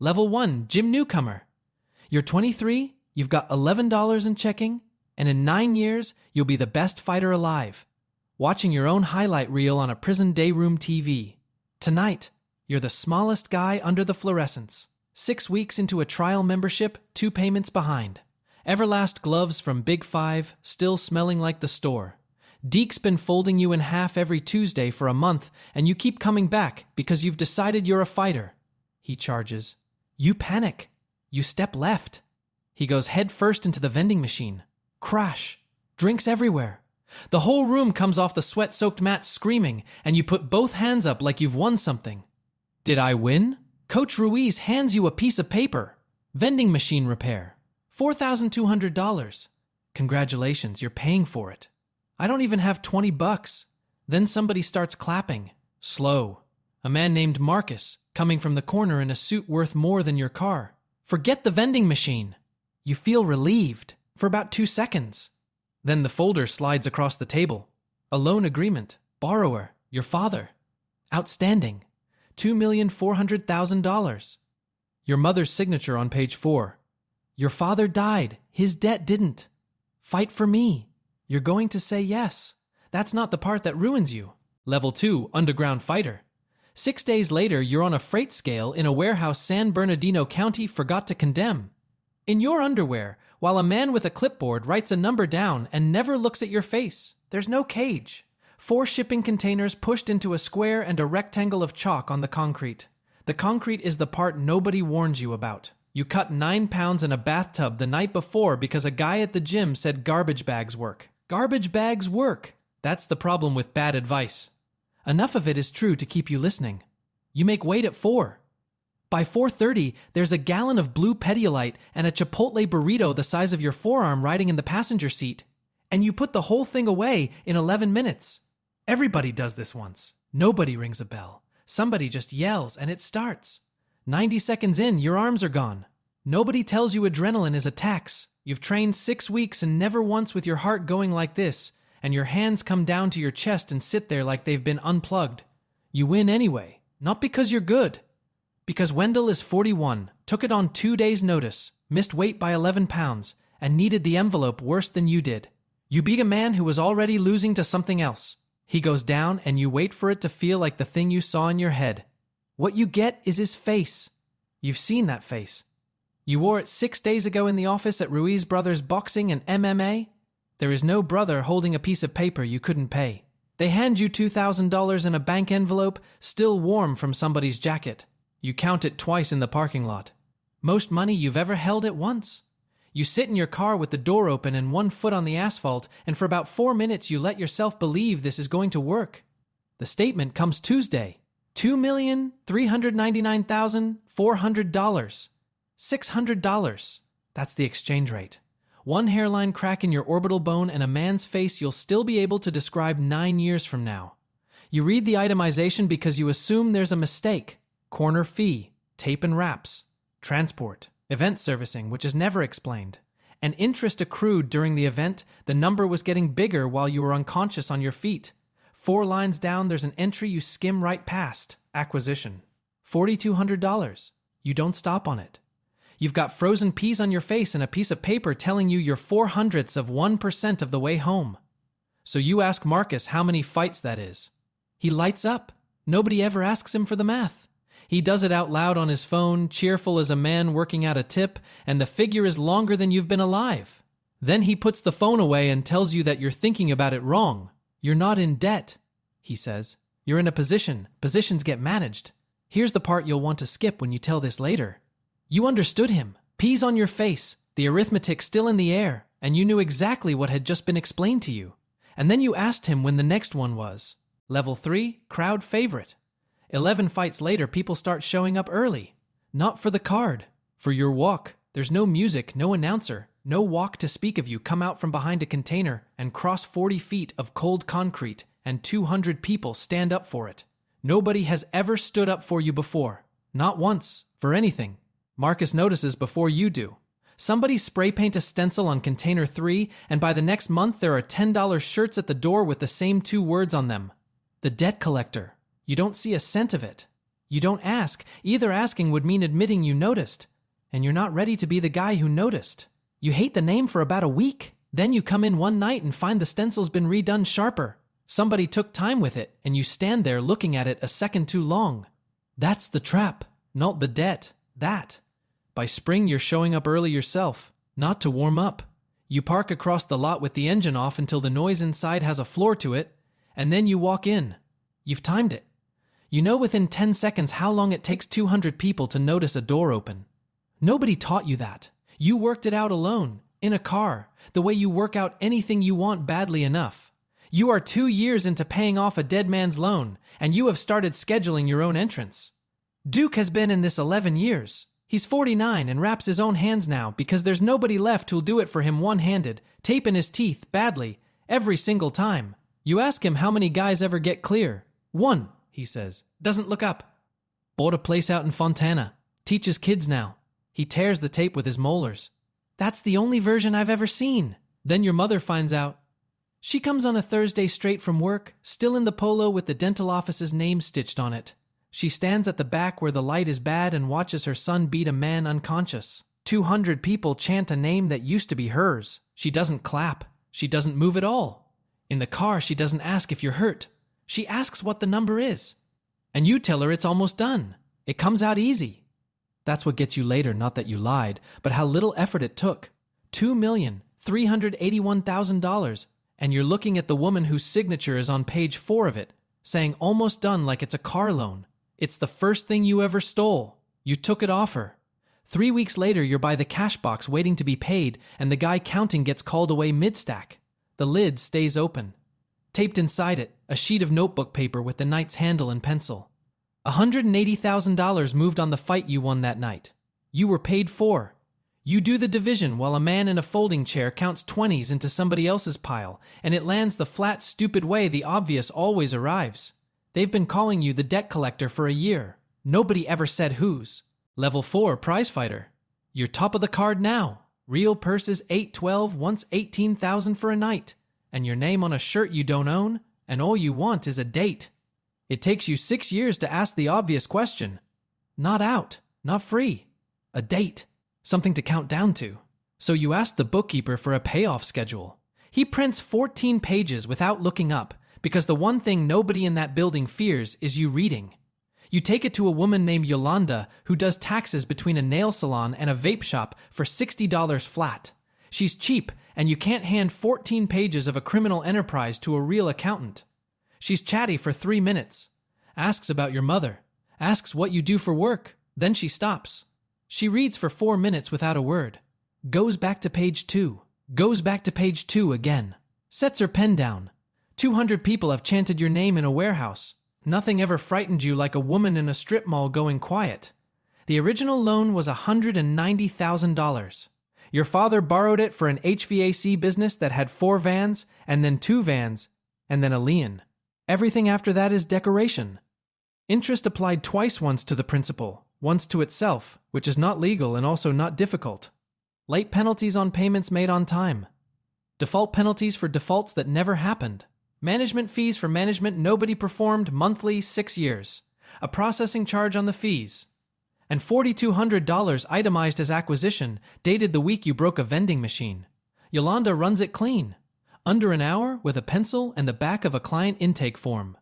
Level 1, Gym Newcomer. You're 23, you've got $11 in checking, and in 9 years, you'll be the best fighter alive. Watching your own highlight reel on a prison day room TV. Tonight, you're the smallest guy under the fluorescents. 6 weeks into a trial membership, 2 payments behind. Everlast gloves from Big Five, still smelling like the store. Deke's been folding you in half every Tuesday for a month, and you keep coming back because you've decided you're a fighter. He charges. You panic. You step left. He goes head first into the vending machine. Crash. Drinks everywhere. The whole room comes off the sweat-soaked mat screaming, and you put both hands up like you've won something. Did I win? Coach Ruiz hands you a piece of paper. Vending machine repair. $4,200. Congratulations, you're paying for it. I don't even have $20. Then somebody starts clapping. Slow. A man named Marcus, coming from the corner in a suit worth more than your car. Forget the vending machine. You feel relieved for about 2 seconds. Then the folder slides across the table. A loan agreement. Borrower. Your father. Outstanding. $2,400,000. Your mother's signature on page 4. Your father died. His debt didn't. Fight for me. You're going to say yes. That's not the part that ruins you. Level 2, Underground Fighter. 6 days later, you're on a freight scale in a warehouse San Bernardino County forgot to condemn. In your underwear, while a man with a clipboard writes a number down and never looks at your face. There's no cage. 4 shipping containers pushed into a square and a rectangle of chalk on the concrete. The concrete is the part nobody warns you about. You cut 9 pounds in a bathtub the night before because a guy at the gym said garbage bags work. Garbage bags work. That's the problem with bad advice. Enough of it is true to keep you listening. You make weight at 4. By 4:30, there's a gallon of blue Pedialyte and a Chipotle burrito the size of your forearm riding in the passenger seat. And you put the whole thing away in 11 minutes. Everybody does this once. Nobody rings a bell. Somebody just yells and it starts. 90 seconds in, your arms are gone. Nobody tells you adrenaline is a tax. You've trained 6 weeks and never once with your heart going like this, and your hands come down to your chest and sit there like they've been unplugged. You win anyway, not because you're good. Because Wendell is 41, took it on 2 days' notice, missed weight by 11 pounds, and needed the envelope worse than you did. You beat a man who was already losing to something else. He goes down and you wait for it to feel like the thing you saw in your head. What you get is his face. You've seen that face. You wore it 6 days ago in the office at Ruiz Brothers Boxing and MMA. There is no brother holding a piece of paper you couldn't pay. They hand you $2,000 in a bank envelope, still warm from somebody's jacket. You count it twice in the parking lot. Most money you've ever held at once. You sit in your car with the door open and 1 foot on the asphalt, and for about 4 minutes you let yourself believe this is going to work. The statement comes Tuesday. $2,399,400. $600. That's the exchange rate. 1 hairline crack in your orbital bone and a man's face you'll still be able to describe 9 years from now. You read the itemization because you assume there's a mistake. Corner fee, tape and wraps, transport, event servicing, which is never explained. And interest accrued during the event, the number was getting bigger while you were unconscious on your feet. 4 lines down, there's an entry you skim right past, acquisition. $4,200. You don't stop on it. You've got frozen peas on your face and a piece of paper telling you you're 0.04% of the way home. So you ask Marcus how many fights that is. He lights up. Nobody ever asks him for the math. He does it out loud on his phone, cheerful as a man working out a tip, and the figure is longer than you've been alive. Then he puts the phone away and tells you that you're thinking about it wrong. You're not in debt, he says. You're in a position. Positions get managed. Here's the part you'll want to skip when you tell this later. You understood him. Peas on your face, the arithmetic still in the air, and you knew exactly what had just been explained to you. And then you asked him when the next one was. Level 3, crowd favorite. 11 fights later, people start showing up early. Not for the card, for your walk. There's no music, no announcer, no walk to speak of. You come out from behind a container and cross 40 feet of cold concrete, and 200 people stand up for it. Nobody has ever stood up for you before. Not once, for anything. Marcus notices before you do. Somebody spray paint a stencil on container 3, and by the next month there are $10 shirts at the door with the same 2 words on them. The debt collector. You don't see a cent of it. You don't ask. Either asking would mean admitting you noticed, and you're not ready to be the guy who noticed. You hate the name for about a week. Then you come in one night and find the stencil's been redone sharper. Somebody took time with it, and you stand there looking at it a second too long. That's the trap, not the debt. That. By spring, you're showing up early yourself, not to warm up. You park across the lot with the engine off until the noise inside has a floor to it, and then you walk in. You've timed it. You know within 10 seconds how long it takes 200 people to notice a door open. Nobody taught you that. You worked it out alone, in a car, the way you work out anything you want badly enough. You are 2 years into paying off a dead man's loan, and you have started scheduling your own entrance. Duke has been in this 11 years. He's 49 and wraps his own hands now because there's nobody left who'll do it for him one-handed, taping his teeth badly, every single time. You ask him how many guys ever get clear. 1, he says. Doesn't look up. Bought a place out in Fontana. Teaches kids now. He tears the tape with his molars. That's the only version I've ever seen. Then your mother finds out. She comes on a Thursday straight from work, still in the polo with the dental office's name stitched on it. She stands at the back where the light is bad and watches her son beat a man unconscious. 200 people chant a name that used to be hers. She doesn't clap. She doesn't move at all. In the car, she doesn't ask if you're hurt. She asks what the number is. And you tell her it's almost done. It comes out easy. That's what gets you later, not that you lied, but how little effort it took. $2,381,000, and you're looking at the woman whose signature is on page 4 of it, saying almost done like it's a car loan. It's the first thing you ever stole. You took it off her. 3 weeks later, you're by the cash box waiting to be paid, and the guy counting gets called away mid-stack. The lid stays open. Taped inside it, a sheet of notebook paper with the knight's handle and pencil. $180,000 moved on the fight you won that night. You were paid for. You do the division while a man in a folding chair counts 20s into somebody else's pile, and it lands the flat, stupid way the obvious always arrives. They've been calling you the debt collector for a year. Nobody ever said whose. Level 4 prize fighter. You're top of the card now. Real purses 812 once 18,000 for a night. And your name on a shirt you don't own, and all you want is a date. It takes you 6 years to ask the obvious question. Not out, not free. A date. Something to count down to. So you ask the bookkeeper for a payoff schedule. He prints 14 pages without looking up, because the one thing nobody in that building fears is you reading. You take it to a woman named Yolanda who does taxes between a nail salon and a vape shop for $60 flat. She's cheap, and you can't hand 14 pages of a criminal enterprise to a real accountant. She's chatty for 3 minutes. Asks about your mother. Asks what you do for work. Then she stops. She reads for 4 minutes without a word. Goes back to page 2. Goes back to page 2 again. Sets her pen down. 200 people have chanted your name in a warehouse. Nothing ever frightened you like a woman in a strip mall going quiet. The original loan was $190,000. Your father borrowed it for an HVAC business that had 4 vans, and then 2 vans, and then a lien. Everything after that is decoration. Interest applied twice, once to the principal, once to itself, which is not legal and also not difficult. Late penalties on payments made on time. Default penalties for defaults that never happened. Management fees for management nobody performed monthly 6 years. A processing charge on the fees. And $4,200 itemized as acquisition, dated the week you broke a vending machine. Yolanda runs it clean. Under an hour with a pencil and the back of a client intake form.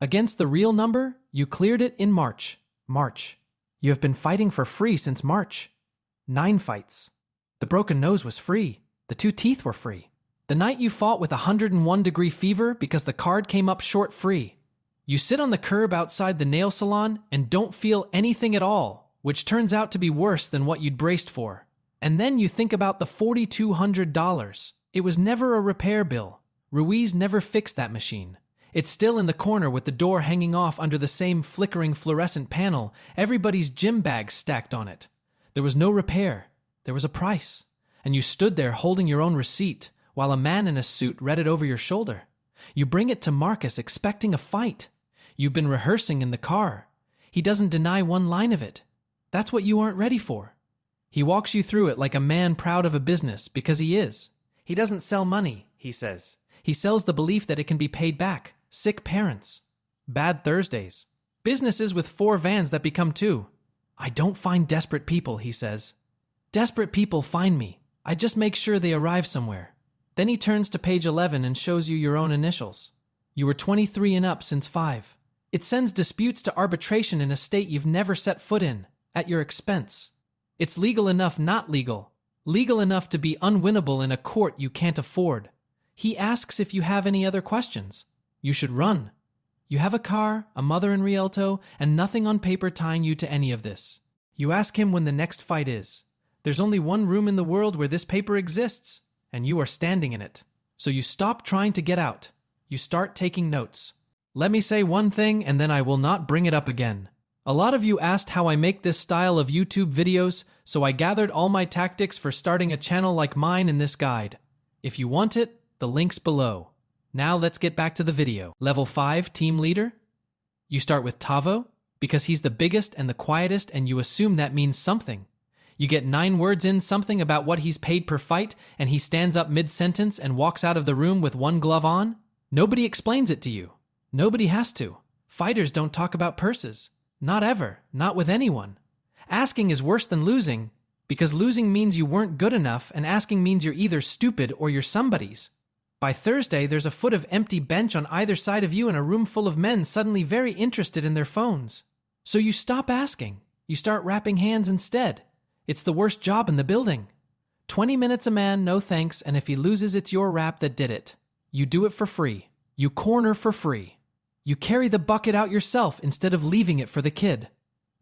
Against the real number, you cleared it in March. March. You have been fighting for free since March. 9 fights. The broken nose was free. The 2 teeth were free. The night you fought with 101-degree fever because the card came up short free. You sit on the curb outside the nail salon and don't feel anything at all, which turns out to be worse than what you'd braced for. And then you think about the $4,200. It was never a repair bill. Ruiz never fixed that machine. It's still in the corner with the door hanging off under the same flickering fluorescent panel, everybody's gym bags stacked on it. There was no repair. There was a price. And you stood there holding your own receipt, while a man in a suit read it over your shoulder. You bring it to Marcus expecting a fight. You've been rehearsing in the car. He doesn't deny one line of it. That's what you aren't ready for. He walks you through it like a man proud of a business, because he is. He doesn't sell money, he says. He sells the belief that it can be paid back. Sick parents. Bad Thursdays. Businesses with 4 vans that become 2. I don't find desperate people, he says. Desperate people find me. I just make sure they arrive somewhere. Then he turns to page 11 and shows you your own initials. You were 23 and up since 5. It sends disputes to arbitration in a state you've never set foot in, at your expense. It's legal enough not legal. Legal enough to be unwinnable in a court you can't afford. He asks if you have any other questions. You should run. You have a car, a mother in Rialto, and nothing on paper tying you to any of this. You ask him when the next fight is. There's only one room in the world where this paper exists, and you are standing in it. So you stop trying to get out. You start taking notes. Let me say one thing, and then I will not bring it up again. A lot of you asked how I make this style of YouTube videos, so I gathered all my tactics for starting a channel like mine in this guide. If you want it, the link's below. Now let's get back to the video. Level 5, team leader. You start with Tavo, because he's the biggest and the quietest, and you assume that means something. You get 9 words in something about what he's paid per fight, and he stands up mid-sentence and walks out of the room with one glove on. Nobody explains it to you. Nobody has to. Fighters don't talk about purses. Not ever. Not with anyone. Asking is worse than losing, because losing means you weren't good enough, and asking means you're either stupid or you're somebody's. By Thursday, there's a foot of empty bench on either side of you and a room full of men suddenly very interested in their phones. So you stop asking. You start wrapping hands instead. It's the worst job in the building. 20 minutes a man, no thanks, and if he loses, it's your rap that did it. You do it for free. You corner for free. You carry the bucket out yourself instead of leaving it for the kid.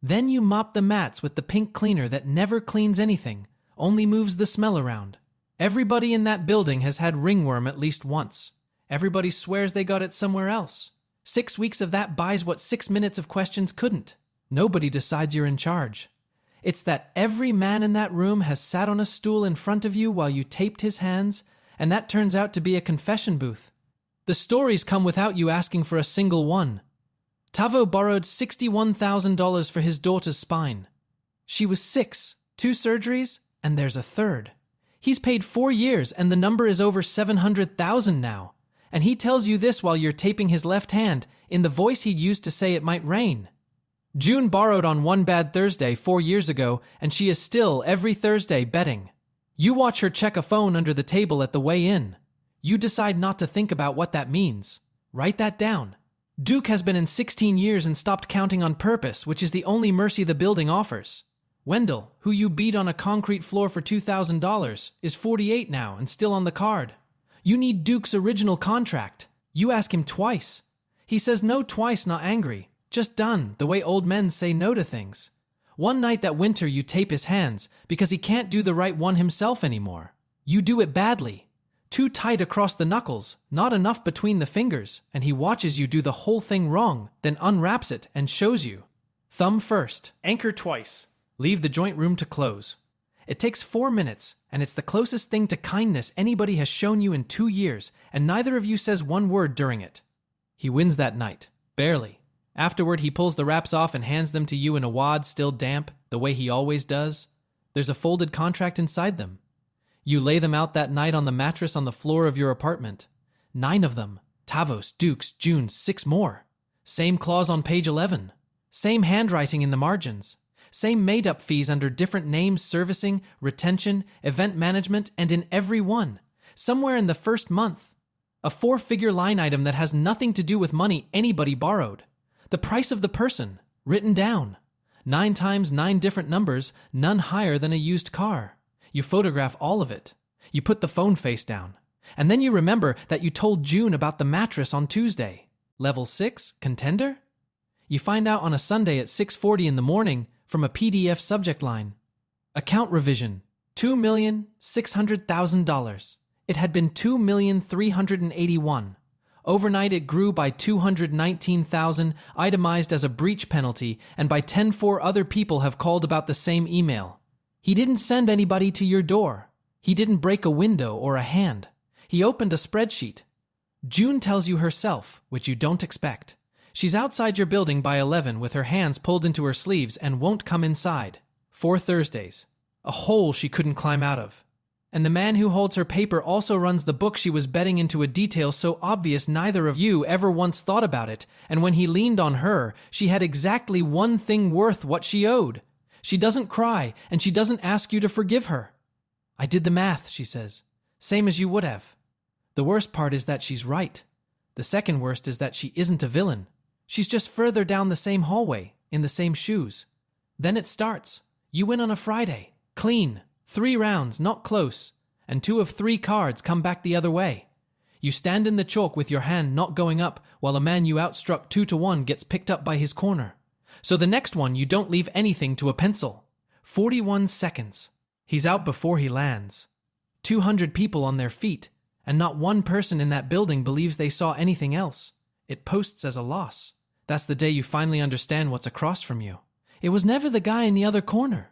Then you mop the mats with the pink cleaner that never cleans anything, only moves the smell around. Everybody in that building has had ringworm at least once. Everybody swears they got it somewhere else. 6 weeks of that buys what 6 minutes of questions couldn't. Nobody decides you're in charge. It's that every man in that room has sat on a stool in front of you while you taped his hands, and that turns out to be a confession booth. The stories come without you asking for a single one. Tavo borrowed $61,000 for his daughter's spine. She was 6, 2 surgeries, and there's a third. He's paid 4 years, and the number is over 700,000 now. And he tells you this while you're taping his left hand, in the voice he'd used to say it might rain. June borrowed on one bad Thursday 4 years ago, and she is still, every Thursday, betting. You watch her check a phone under the table at the weigh-in. You decide not to think about what that means. Write that down. Duke has been in 16 years and stopped counting on purpose, which is the only mercy the building offers. Wendell, who you beat on a concrete floor for $2,000, is 48 now and still on the card. You need Duke's original contract. You ask him twice. He says no twice, not angry. Just done, the way old men say no to things. One night that winter you tape his hands because he can't do the right one himself anymore. You do it badly. Too tight across the knuckles, not enough between the fingers, and he watches you do the whole thing wrong, then unwraps it and shows you. Thumb first. Anchor twice. Leave the joint room to close. It takes 4 minutes, and it's the closest thing to kindness anybody has shown you in 2 years, and neither of you says one word during it. He wins that night. Barely. Afterward, he pulls the wraps off and hands them to you in a wad still damp, the way he always does. There's a folded contract inside them. You lay them out that night on the mattress on the floor of your apartment. 9 of them. Tavos, Dukes, June's, 6 more. Same clause on page 11. Same handwriting in the margins. Same made-up fees under different names, servicing, retention, event management, and in every one. Somewhere in the first month. A 4-figure line item that has nothing to do with money anybody borrowed. The price of the person, written down. 9 times 9 different numbers, none higher than a used car. You photograph all of it. You put the phone face down. And then you remember that you told June about the mattress on Tuesday. Level 6, contender? You find out on a Sunday at 6:40 in the morning from a PDF subject line. Account revision, $2,600,000. It had been $2,381,000. Overnight it grew by $219,000, itemized as a breach penalty, and by 10 other people have called about the same email. He didn't send anybody to your door. He didn't break a window or a hand. He opened a spreadsheet. June tells you herself, which you don't expect. She's outside your building by 11 with her hands pulled into her sleeves and won't come inside. 4 Thursdays. A hole she couldn't climb out of. And the man who holds her paper also runs the book she was betting into a detail so obvious neither of you ever once thought about it, and when he leaned on her, she had exactly one thing worth what she owed. She doesn't cry, and she doesn't ask you to forgive her. I did the math, she says. Same as you would have. The worst part is that she's right. The second worst is that she isn't a villain. She's just further down the same hallway, in the same shoes. Then it starts. You win on a Friday. Clean. 3 rounds, not close. And 2 of 3 cards come back the other way. You stand in the chalk with your hand not going up, while a man you outstruck 2-1 gets picked up by his corner. So the next one you don't leave anything to a pencil. 41 seconds. He's out before he lands. 200 people on their feet, and not one person in that building believes they saw anything else. It posts as a loss. That's the day you finally understand what's across from you. It was never the guy in the other corner.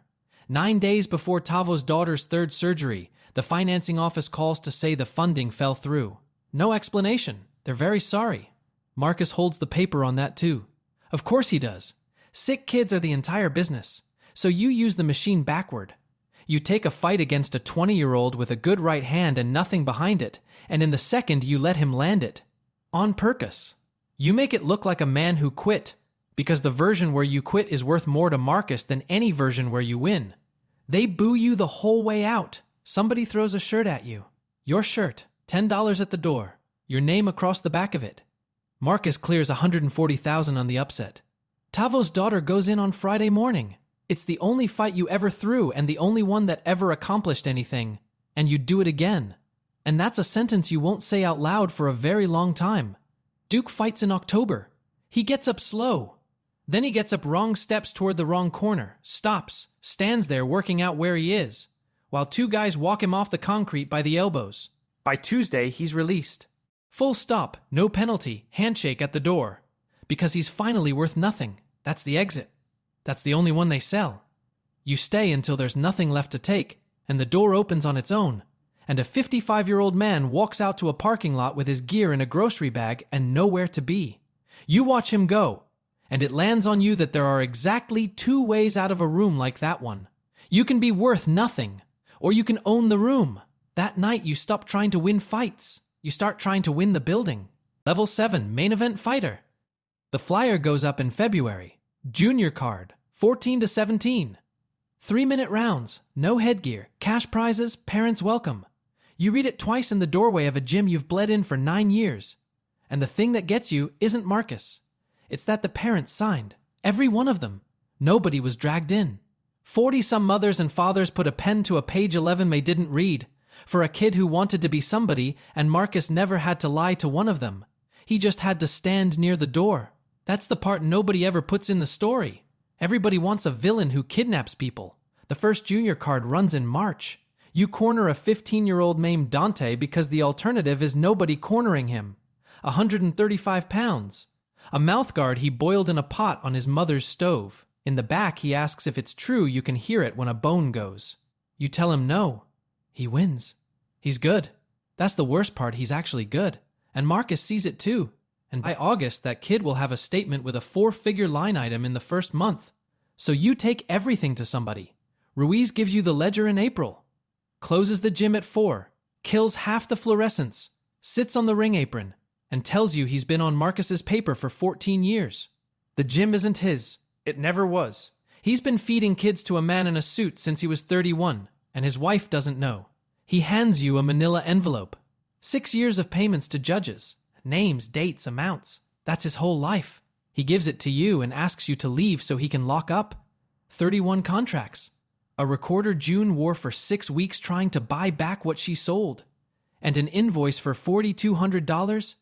9 days before Tavo's daughter's 3rd surgery, the financing office calls to say the funding fell through. No explanation. They're very sorry. Marcus holds the paper on that too. Of course he does. Sick kids are the entire business. So you use the machine backward. You take a fight against a 20-year-old with a good right hand and nothing behind it, and in the second you let him land it. On purpose. You make it look like a man who quit, because the version where you quit is worth more to Marcus than any version where you win. They boo you the whole way out. Somebody throws a shirt at you. Your shirt, $10 at the door. Your name across the back of it. Marcus clears $140,000 on the upset. Tavo's daughter goes in on Friday morning. It's the only fight you ever threw and the only one that ever accomplished anything. And you do it again. And that's a sentence you won't say out loud for a very long time. Duke fights in October. He gets up slow. Then he gets up wrong steps toward the wrong corner, stops, stands there working out where he is, while 2 guys walk him off the concrete by the elbows. By Tuesday, he's released. Full stop, no penalty, handshake at the door. Because he's finally worth nothing. That's the exit. That's the only one they sell. You stay until there's nothing left to take, and the door opens on its own, and a 55-year-old man walks out to a parking lot with his gear in a grocery bag and nowhere to be. You watch him go, and it lands on you that there are exactly 2 ways out of a room like that one. You can be worth nothing, or you can own the room. That night you stop trying to win fights. You start trying to win the building. Level 7, main event fighter. The flyer goes up in February. Junior card, 14 to 17. 3-minute rounds, no headgear, cash prizes, parents welcome. You read it twice in the doorway of a gym you've bled in for 9 years. And the thing that gets you isn't Marcus. It's that the parents signed. Every one of them. Nobody was dragged in. 40-some mothers and fathers put a pen to a page 11 they didn't read. For a kid who wanted to be somebody, and Marcus never had to lie to one of them. He just had to stand near the door. That's the part nobody ever puts in the story. Everybody wants a villain who kidnaps people. The first junior card runs in March. You corner a 15-year-old named Dante because the alternative is nobody cornering him. 135 pounds. A mouthguard he boiled in a pot on his mother's stove. In the back, he asks if it's true you can hear it when a bone goes. You tell him no. He wins. He's good. That's the worst part, he's actually good. And Marcus sees it too. And by August, that kid will have a statement with a 4-figure line item in the first month. So you take everything to somebody. Ruiz gives you the ledger in April. Closes the gym at 4. Kills half the fluorescents. Sits on the ring apron. And tells you he's been on Marcus's paper for 14 years. The gym isn't his. It never was. He's been feeding kids to a man in a suit since he was 31, and his wife doesn't know. He hands you a manila envelope. 6 years of payments to judges. Names, dates, amounts. That's his whole life. He gives it to you and asks you to leave so he can lock up. 31 contracts. A recorder June wore for 6 weeks trying to buy back what she sold. And an invoice for $4,200?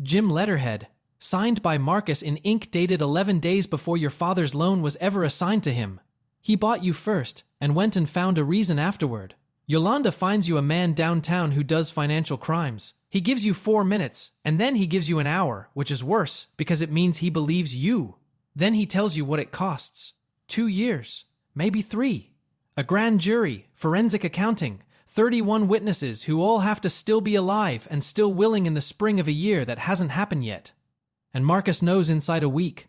Jim letterhead, signed by Marcus in ink dated 11 days before your father's loan was ever assigned to him. He bought you first and went and found a reason afterward. Yolanda finds you a man downtown who does financial crimes. He gives you 4 minutes, and then he gives you an hour, which is worse because it means he believes you. Then he tells you what it costs. 2 years, maybe 3. A grand jury, forensic accounting, 31 witnesses who all have to still be alive and still willing in the spring of a year that hasn't happened yet. And Marcus knows inside a week.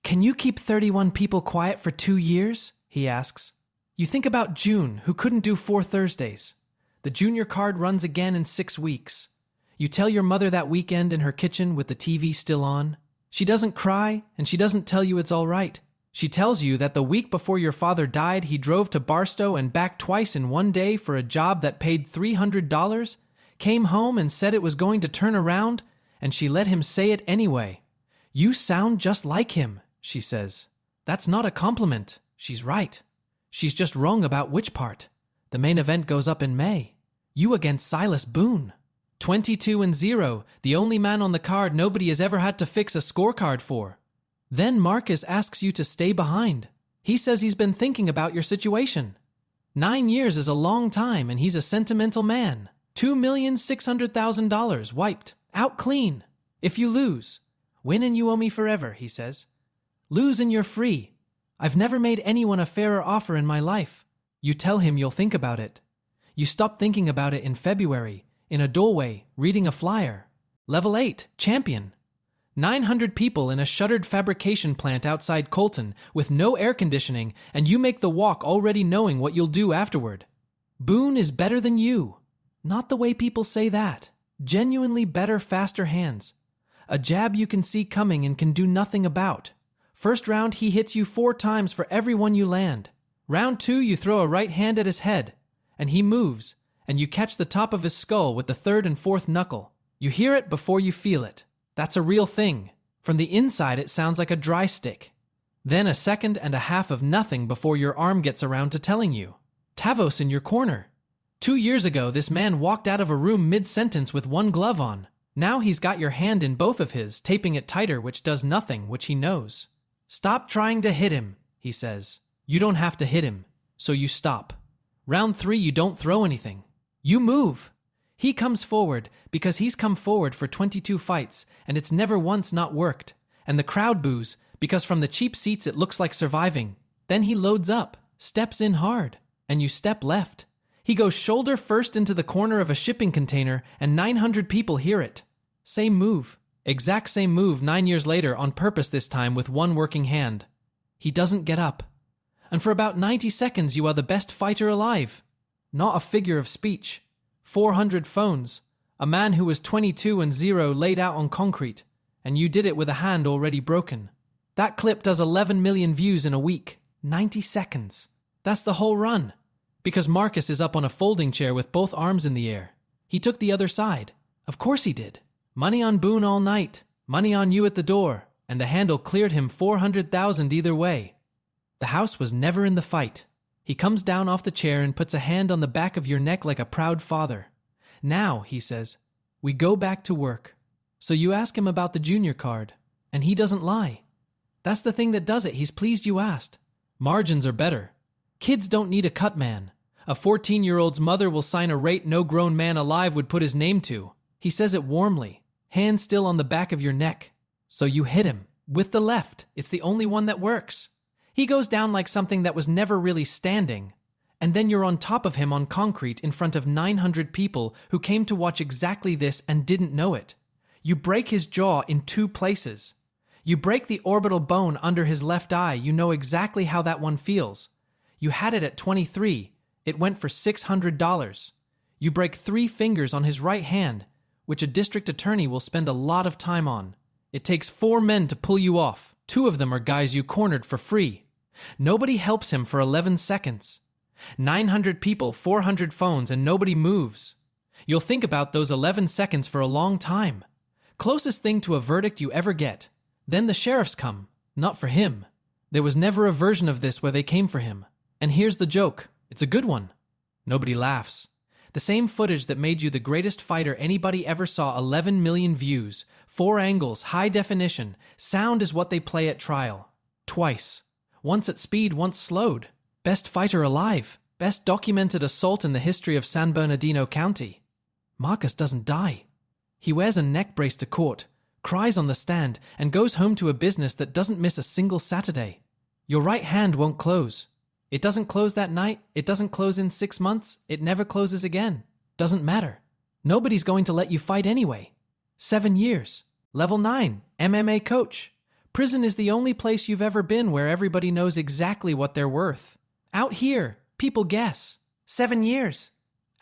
Can you keep 31 people quiet for 2 years? He asks. You think about June, who couldn't do 4 Thursdays. The junior card runs again in 6 weeks. You tell your mother that weekend in her kitchen with the TV still on. She doesn't cry, and she doesn't tell you it's all right. She tells you that the week before your father died, he drove to Barstow and back twice in one day for a job that paid $300, came home and said it was going to turn around, and she let him say it anyway. You sound just like him, she says. That's not a compliment. She's right. She's just wrong about which part. The main event goes up in May. You against Silas Boone. 22-0, the only man on the card nobody has ever had to fix a scorecard for. Then Marcus asks you to stay behind. He says he's been thinking about your situation. 9 years is a long time, and he's a sentimental man. $2,600,000 wiped, out clean. If you lose, win and you owe me forever, he says. Lose and you're free. I've never made anyone a fairer offer in my life. You tell him you'll think about it. You stop thinking about it in February, in a doorway, reading a flyer. Level 8, champion. 900 people in a shuttered fabrication plant outside Colton with no air conditioning, and you make the walk already knowing what you'll do afterward. Boone is better than you. Not the way people say that. Genuinely better, faster hands. A jab you can see coming and can do nothing about. First round, he hits you 4 times for every one you land. Round 2, you throw a right hand at his head, and he moves, and you catch the top of his skull with the 3rd and 4th knuckle. You hear it before you feel it. That's a real thing. From the inside, it sounds like a dry stick. Then a second and a half of nothing before your arm gets around to telling you. Tavos in your corner. 2 years ago, this man walked out of a room mid-sentence with one glove on. Now he's got your hand in both of his, taping it tighter, which does nothing, which he knows. Stop trying to hit him, he says. You don't have to hit him, so you stop. Round 3, you don't throw anything. You move. He comes forward because he's come forward for 22 fights, and it's never once not worked. And the crowd boos because from the cheap seats it looks like surviving. Then he loads up, steps in hard, and you step left. He goes shoulder first into the corner of a shipping container, and 900 people hear it. Same move. Exact same move 9 years later, on purpose this time with one working hand. He doesn't get up. And for about 90 seconds you are the best fighter alive. Not a figure of speech. 400 phones. A man who was 22-0 laid out on concrete, and you did it with a hand already broken. That clip does 11 million views in a week. 90 seconds. That's the whole run. Because Marcus is up on a folding chair with both arms in the air. He took the other side. Of course he did. Money on Boone all night. Money on you at the door. And the handle cleared him 400,000 either way. The house was never in the fight. He comes down off the chair and puts a hand on the back of your neck like a proud father. Now, he says, we go back to work. So you ask him about the junior card, and he doesn't lie. That's the thing that does it. He's pleased you asked. Margins are better. Kids don't need a cut man. A 14-year-old's mother will sign a rate no grown man alive would put his name to. He says it warmly, hand still on the back of your neck. So you hit him, with the left. It's the only one that works. He goes down like something that was never really standing. And then you're on top of him on concrete in front of 900 people who came to watch exactly this and didn't know it. You break his jaw in 2 places. You break the orbital bone under his left eye. You know exactly how that one feels. You had it at 23. It went for $600. You break 3 fingers on his right hand, which a district attorney will spend a lot of time on. It takes 4 men to pull you off. 2 of them are guys you cornered for free. Nobody helps him for 11 seconds. 900 people, 400 phones, and nobody moves. You'll think about those 11 seconds for a long time. Closest thing to a verdict you ever get. Then the sheriffs come. Not for him. There was never a version of this where they came for him. And here's the joke. It's a good one. Nobody laughs. The same footage that made you the greatest fighter anybody ever saw, 11 million views, 4 angles, high definition. Sound is what they play at trial. Twice. Once at speed, once slowed. Best fighter alive. Best documented assault in the history of San Bernardino County. Marcus doesn't die. He wears a neck brace to court, cries on the stand, and goes home to a business that doesn't miss a single Saturday. Your right hand won't close. It doesn't close that night. It doesn't close in 6 months. It never closes again. Doesn't matter. Nobody's going to let you fight anyway. 7 years. Level 9. MMA coach. Prison is the only place you've ever been where everybody knows exactly what they're worth. Out here, people guess. 7 years.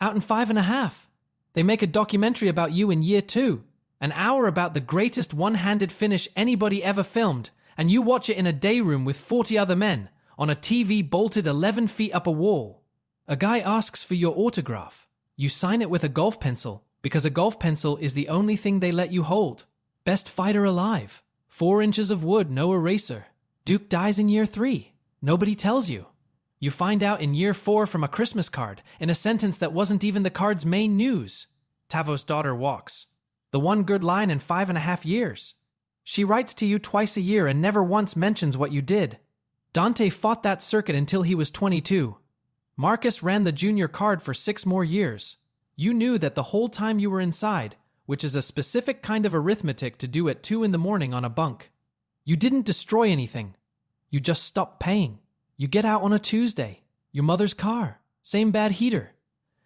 Out in 5.5. They make a documentary about you in year 2. An hour about the greatest one-handed finish anybody ever filmed, and you watch it in a day room with 40 other men, on a TV bolted 11 feet up a wall. A guy asks for your autograph. You sign it with a golf pencil, because a golf pencil is the only thing they let you hold. Best fighter alive. 4 inches of wood, no eraser. Duke dies in year 3. Nobody tells you. You find out in year 4 from a Christmas card, in a sentence that wasn't even the card's main news. Tavo's daughter walks. The one good line in 5.5 years. She writes to you twice a year and never once mentions what you did. Dante fought that circuit until he was 22. Marcus ran the junior card for 6 more years. You knew that the whole time you were inside, which is a specific kind of arithmetic to do at 2 in the morning on a bunk. You didn't destroy anything. You just stopped paying. You get out on a Tuesday. Your mother's car. Same bad heater.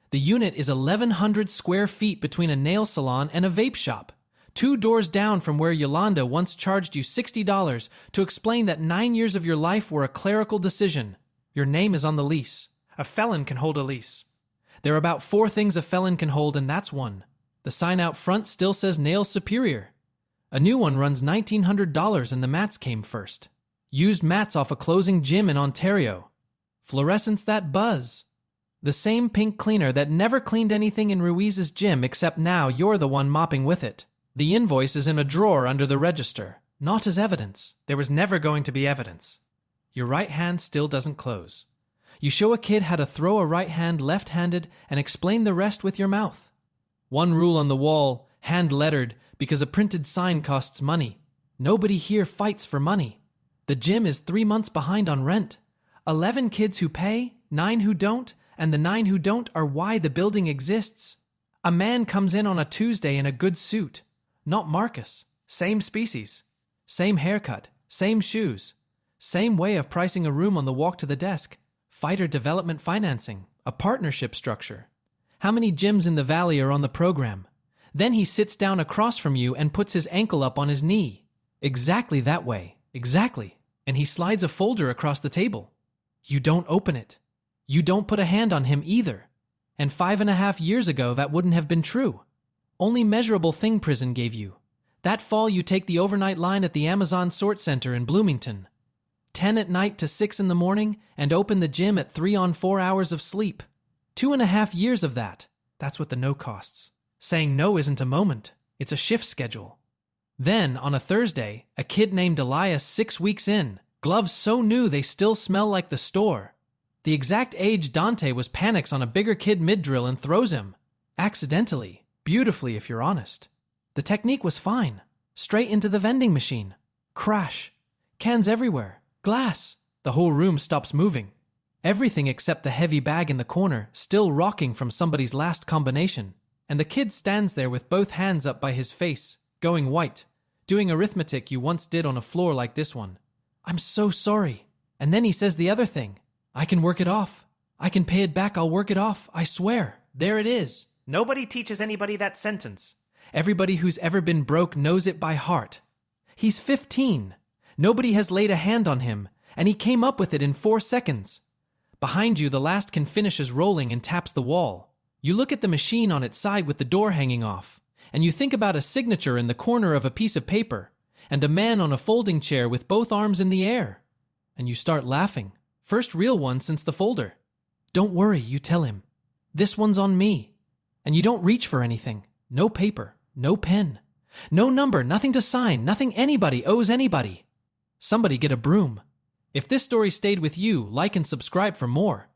The unit is 1,100 square feet between a nail salon and a vape shop. 2 doors down from where Yolanda once charged you $60 to explain that 9 years of your life were a clerical decision. Your name is on the lease. A felon can hold a lease. There are about 4 things a felon can hold, and that's one. The sign out front still says Nails Superior. A new one runs $1,900 and the mats came first. Used mats off a closing gym in Ontario. Fluorescents that buzz. The same pink cleaner that never cleaned anything in Ruiz's gym, except now you're the one mopping with it. The invoice is in a drawer under the register, not as evidence. There was never going to be evidence. Your right hand still doesn't close. You show a kid how to throw a right hand left-handed and explain the rest with your mouth. One rule on the wall, hand-lettered, because a printed sign costs money. Nobody here fights for money. The gym is 3 months behind on rent. 11 kids who pay, 9 who don't, and the 9 who don't are why the building exists. A man comes in on a Tuesday in a good suit. Not Marcus. Same species. Same haircut. Same shoes. Same way of pricing a room on the walk to the desk. Fighter development financing. A partnership structure. How many gyms in the valley are on the program? Then he sits down across from you and puts his ankle up on his knee. Exactly that way. Exactly. And he slides a folder across the table. You don't open it. You don't put a hand on him either. And 5.5 years ago that wouldn't have been true. Only measurable thing prison gave you. That fall you take the overnight line at the Amazon Sort Center in Bloomington. 10 at night to 6 in the morning and open the gym at 3 on 4 hours of sleep. 2.5 years of that. That's what the no costs. Saying no isn't a moment. It's a shift schedule. Then, on a Thursday, a kid named Elias 6 weeks in. Gloves so new they still smell like the store. The exact age Dante was panics on a bigger kid mid-drill and throws him. Accidentally. Beautifully, if you're honest. The technique was fine. Straight into the vending machine. Crash. Cans everywhere. Glass. The whole room stops moving. Everything except the heavy bag in the corner, still rocking from somebody's last combination. And the kid stands there with both hands up by his face, going white, doing arithmetic you once did on a floor like this one. I'm so sorry. And then he says the other thing. I can work it off. I can pay it back. I'll work it off. I swear. There it is. Nobody teaches anybody that sentence. Everybody who's ever been broke knows it by heart. He's 15. Nobody has laid a hand on him, and he came up with it in 4 seconds. Behind you, the last can finishes rolling and taps the wall. You look at the machine on its side with the door hanging off, and you think about a signature in the corner of a piece of paper, and a man on a folding chair with both arms in the air. And you start laughing. First real one since the folder. Don't worry, you tell him. This one's on me. And you don't reach for anything. No paper, no pen, no number, nothing to sign, nothing anybody owes anybody. Somebody get a broom. If this story stayed with you, like and subscribe for more.